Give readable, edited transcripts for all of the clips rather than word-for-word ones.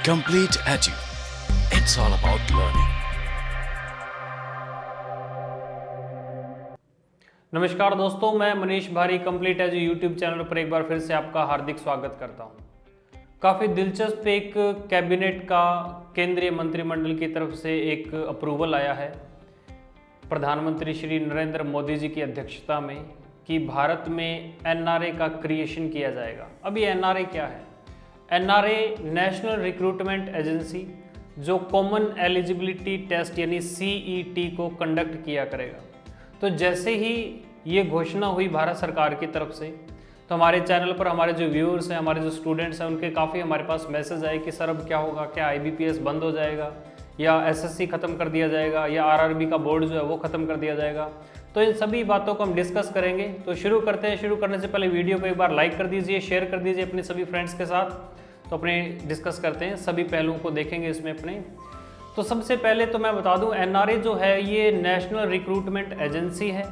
Complete Edu. It's all about learning. नमस्कार दोस्तों, मैं मनीष भारी कंप्लीट एजू यूट्यूब चैनल पर एक बार फिर से आपका हार्दिक स्वागत करता हूं। काफ़ी दिलचस्प एक कैबिनेट का केंद्रीय मंत्रिमंडल की तरफ से एक अप्रूवल आया है प्रधानमंत्री श्री नरेंद्र मोदी जी की अध्यक्षता में कि भारत में एनआरए का क्रिएशन किया जाएगा। अब ये एनआरए क्या है? एनआरए नेशनल रिक्रूटमेंट एजेंसी जो कॉमन एलिजिबिलिटी टेस्ट यानी सीईटी को कंडक्ट किया करेगा। तो जैसे ही ये घोषणा हुई भारत सरकार की तरफ से, तो हमारे चैनल पर हमारे जो व्यूअर्स हैं, हमारे जो स्टूडेंट्स हैं, उनके काफ़ी हमारे पास मैसेज आए कि सर अब क्या होगा, क्या आईबीपीएस बंद हो जाएगा या एसएससी ख़त्म कर दिया जाएगा या आरआरबी का बोर्ड जो है वो ख़त्म कर दिया जाएगा। तो इन सभी बातों को हम डिस्कस करेंगे। तो शुरू करते हैं। शुरू करने से पहले वीडियो को एक बार लाइक कर दीजिए, शेयर कर दीजिए अपने सभी फ्रेंड्स के साथ। तो अपने डिस्कस करते हैं, सभी पहलुओं को देखेंगे इसमें अपने। तो सबसे पहले तो मैं बता दूं, एनआरए जो है ये नेशनल रिक्रूटमेंट एजेंसी है।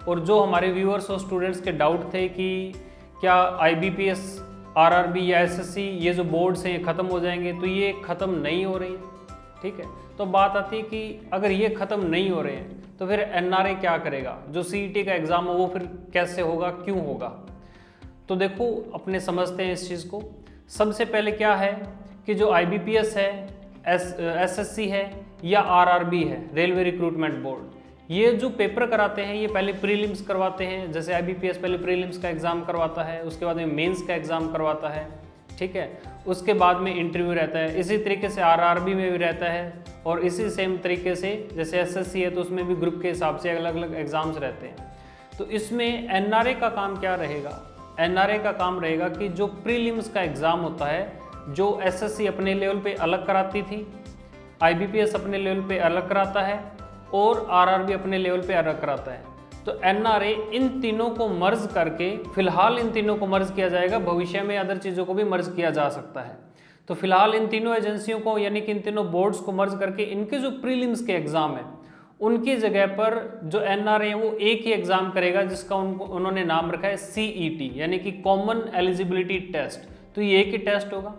और जो हमारे व्यूअर्स और स्टूडेंट्स के डाउट थे कि क्या आईबीपीएस, आरआरबी या एसएससी ये जो बोर्ड्स हैं ये ख़त्म हो जाएंगे, तो ये ख़त्म नहीं हो रही है। ठीक है, तो बात आती है कि अगर ये ख़त्म नहीं हो रहे हैं तो फिर एनआरए क्या करेगा? जो सीईटी का एग्ज़ाम हो वो फिर कैसे होगा, क्यों होगा? तो देखो, अपने समझते हैं इस चीज़ को। सबसे पहले क्या है कि जो आईबीपीएस है, एसएससी है या आरआरबी है, रेलवे रिक्रूटमेंट बोर्ड, ये जो पेपर कराते हैं ये पहले प्रीलिम्स करवाते हैं। जैसे आईबीपीएस पहले प्रीलिम्स का एग्ज़ाम करवाता है, उसके बाद में मेंस का एग्ज़ाम करवाता है। ठीक है, उसके बाद में इंटरव्यू रहता है। इसी तरीके से आरआरबी में भी रहता है और इसी सेम तरीके से जैसे एसएससी है तो उसमें भी ग्रुप के हिसाब से अलग अलग एग्ज़ाम्स रहते हैं। तो इसमें एनआरए का काम क्या रहेगा? एनआरए का काम रहेगा कि जो प्रीलिम्स का एग्ज़ाम होता है, जो एसएससी अपने लेवल पे अलग कराती थी, आईबीपीएस अपने लेवल पे अलग कराता है और आरआरबी अपने लेवल पे अलग कराता है। तो एनआरए इन तीनों को मर्ज करके, फिलहाल इन तीनों को मर्ज किया जाएगा, भविष्य में अदर चीज़ों को भी मर्ज किया जा सकता है। तो फिलहाल इन तीनों एजेंसियों को यानी कि इन तीनों बोर्ड्स को मर्ज करके इनके जो प्रीलिम्स के एग्ज़ाम है उनकी जगह पर जो एनआरए है वो एक ही एग्ज़ाम करेगा जिसका उन्होंने नाम रखा है सीईटी यानी कि कॉमन एलिजिबिलिटी टेस्ट। तो ये एक ही टेस्ट होगा।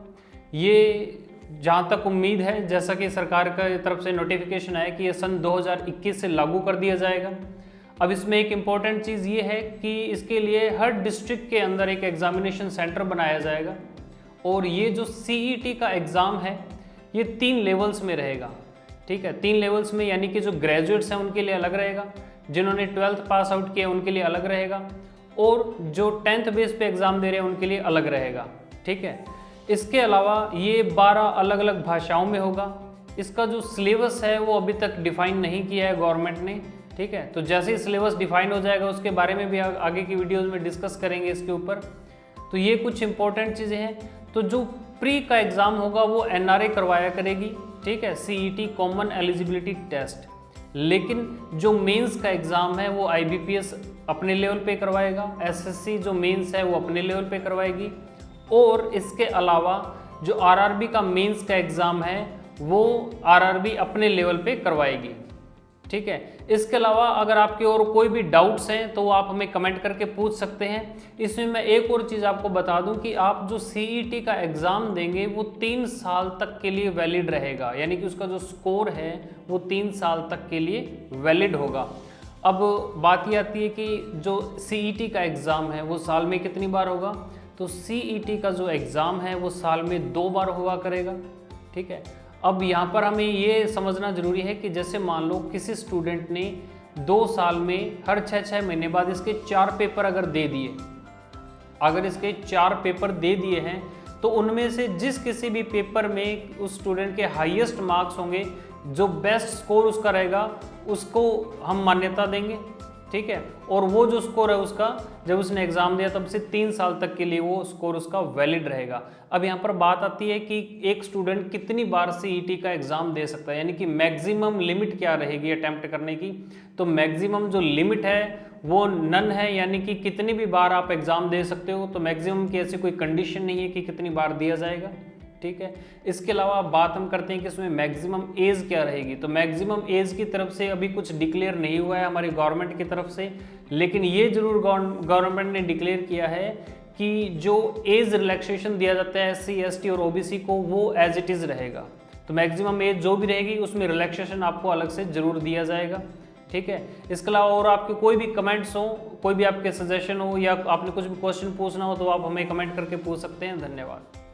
ये जहाँ तक उम्मीद है, जैसा कि सरकार की तरफ से नोटिफिकेशन आया कि ये सन 2021 से लागू कर दिया जाएगा। अब इसमें एक इम्पॉर्टेंट चीज़ ये है कि इसके लिए हर डिस्ट्रिक्ट के अंदर एक एग्जामिनेशन सेंटर बनाया जाएगा और ये जो सीईटी का एग्ज़ाम है ये 3 लेवल्स में रहेगा। ठीक है, 3 लेवल्स में, यानी कि जो ग्रेजुएट्स हैं उनके लिए अलग रहेगा, जिन्होंने 12th पास आउट किया उनके लिए अलग रहेगा और जो 10th बेस पे एग्ज़ाम दे रहे हैं उनके लिए अलग रहेगा। ठीक है, इसके अलावा ये 12 अलग अलग भाषाओं में होगा। इसका जो सिलेबस है वो अभी तक डिफ़ाइन नहीं किया है गवर्नमेंट ने। ठीक है, तो जैसे ही सिलेबस डिफ़ाइन हो जाएगा उसके बारे में भी आगे की वीडियोज़ में डिस्कस करेंगे इसके ऊपर। तो ये कुछ इंपॉर्टेंट चीज़ें हैं। तो जो प्री का एग्ज़ाम होगा वो एनआरए करवाया करेगी। ठीक है, सीईटी कॉमन एलिजिबिलिटी टेस्ट। लेकिन जो मेंस का एग्ज़ाम है वो आईबीपीएस अपने लेवल पे करवाएगा, एसएससी जो मेंस है वो अपने लेवल पे करवाएगी और इसके अलावा जो आरआरबी का मेंस का एग्ज़ाम है वो आरआरबी अपने लेवल पे करवाएगी। ठीक है, इसके अलावा अगर आपके और कोई भी डाउट्स हैं तो वो आप हमें कमेंट करके पूछ सकते हैं। इसमें मैं एक और चीज़ आपको बता दूं कि आप जो सीईटी का एग्ज़ाम देंगे वो 3 साल तक के लिए वैलिड रहेगा, यानी कि उसका जो स्कोर है वो 3 साल तक के लिए वैलिड होगा। अब बात ये आती है कि जो सीईटी का एग्ज़ाम है वो साल में कितनी बार होगा? तो सीईटी का जो एग्ज़ाम है वो साल में 2 बार हुआ करेगा। ठीक है, अब यहाँ पर हमें ये समझना ज़रूरी है कि जैसे मान लो किसी स्टूडेंट ने 2 साल में हर 6 महीने बाद इसके 4 पेपर अगर दे दिए, अगर इसके 4 पेपर दे दिए हैं तो उनमें से जिस किसी भी पेपर में उस स्टूडेंट के हाईएस्ट मार्क्स होंगे, जो बेस्ट स्कोर उसका रहेगा, उसको हम मान्यता देंगे। ठीक है, और वो जो स्कोर है उसका जब उसने एग्ज़ाम दिया तब से 3 साल तक के लिए वो स्कोर उसका वैलिड रहेगा। अब यहाँ पर बात आती है कि एक स्टूडेंट कितनी बार सीईटी का एग्ज़ाम दे सकता है, यानी कि मैक्सिमम लिमिट क्या रहेगी अटैम्प्ट करने की। तो मैक्सिमम जो लिमिट है वो नन है, यानी कि कितनी भी बार आप एग्ज़ाम दे सकते हो। तो मैक्सिमम की ऐसी कोई कंडीशन नहीं है कि कितनी बार दिया जाएगा। ठीक है, इसके अलावा बात हम करते हैं कि इसमें मैक्सिमम एज क्या रहेगी। तो मैक्सिमम एज की तरफ से अभी कुछ डिक्लेयर नहीं हुआ है हमारी गवर्नमेंट की तरफ से, लेकिन ये जरूर गवर्नमेंट ने डिक्लेयर किया है कि जो एज रिलैक्सेशन दिया जाता है SC ST और OBC को, वो एज इट इज़ रहेगा। तो मैक्सिमम एज जो भी रहेगी उसमें रिलैक्सेशन आपको अलग से ज़रूर दिया जाएगा, ठीक है। इसके अलावा और आपके कोई भी कमेंट्स हो, कोई भी आपके सजेशन हो, या आपने कुछ भी क्वेश्चन पूछना हो तो आप हमें कमेंट करके पूछ सकते हैं। धन्यवाद।